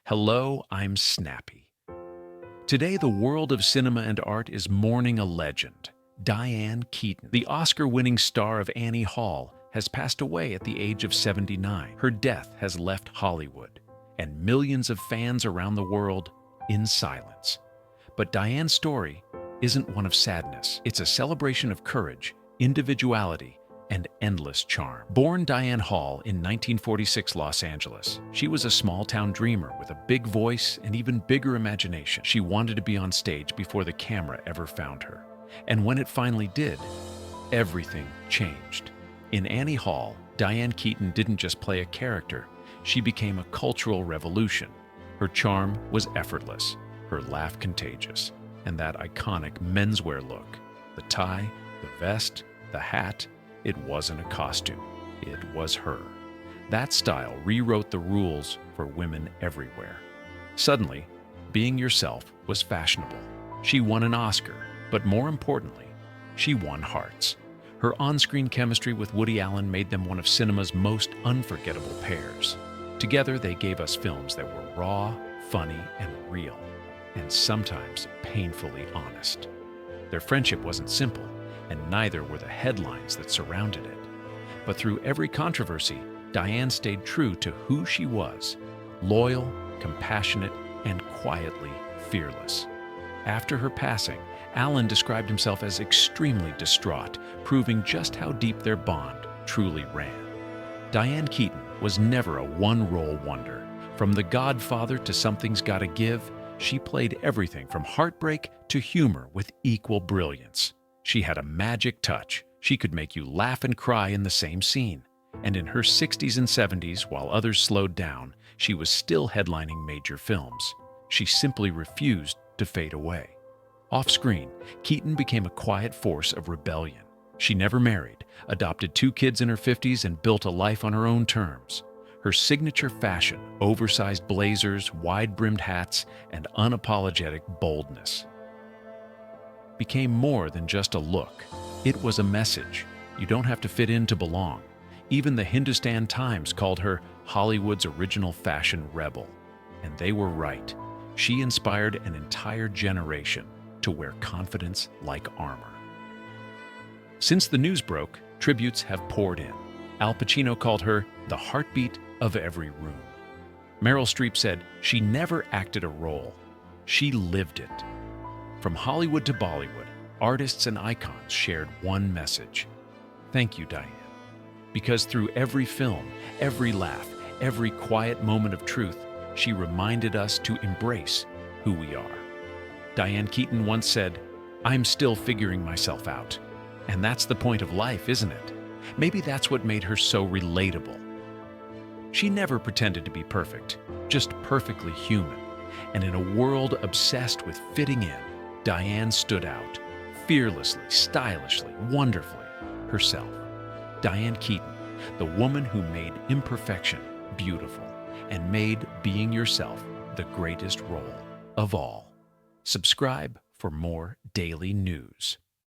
Hello, I'm Snappy. Today, the world of cinema and art is mourning a legend, Diane Keaton. The Oscar-winning star of Annie Hall has passed away at the age of 79. Her death has left Hollywood and millions of fans around the world in silence. But Diane's story isn't one of sadness. It's a celebration of courage, individuality, and endless charm. Born Diane Hall in 1946 Los Angeles, she was a small-town dreamer with a big voice and even bigger imagination. She wanted to be on stage before the camera ever found her. And when it finally did, everything changed. In Annie Hall, Diane Keaton didn't just play a character, she became a cultural revolution. Her charm was effortless, her laugh contagious, and that iconic menswear look. The tie, the vest, the hat, it wasn't a costume, it was her. That style rewrote the rules for women everywhere. Suddenly, being yourself was fashionable. She won an Oscar, but more importantly, she won hearts. Her on-screen chemistry with Woody Allen made them one of cinema's most unforgettable pairs. Together, they gave us films that were raw, funny, and real, and sometimes painfully honest. Their friendship wasn't simple, and neither were the headlines that surrounded it. But through every controversy, Diane stayed true to who she was, loyal, compassionate, and quietly fearless. After her passing, Allen described himself as extremely distraught, proving just how deep their bond truly ran. Diane Keaton was never a one-role wonder. From The Godfather to Something's Gotta Give, she played everything from heartbreak to humor with equal brilliance. She had a magic touch. She could make you laugh and cry in the same scene. And in her 60s and 70s, while others slowed down, she was still headlining major films. She simply refused to fade away. Off-screen, Keaton became a quiet force of rebellion. She never married, adopted 2 kids in her 50s, and built a life on her own terms. Her signature fashion, oversized blazers, wide-brimmed hats, and unapologetic boldness, became more than just a look. It was a message. You don't have to fit in to belong. Even the Hindustan Times called her Hollywood's original fashion rebel. And they were right. She inspired an entire generation to wear confidence like armor. Since the news broke, tributes have poured in. Al Pacino called her the heartbeat of every room. Meryl Streep said she never acted a role. She lived it. From Hollywood to Bollywood, artists and icons shared one message. Thank you, Diane. Because through every film, every laugh, every quiet moment of truth, she reminded us to embrace who we are. Diane Keaton once said, "I'm still figuring myself out." And that's the point of life, isn't it? Maybe that's what made her so relatable. She never pretended to be perfect, just perfectly human. And in a world obsessed with fitting in, Diane stood out, fearlessly, stylishly, wonderfully, herself. Diane Keaton, the woman who made imperfection beautiful and made being yourself the greatest role of all. Subscribe for more daily news.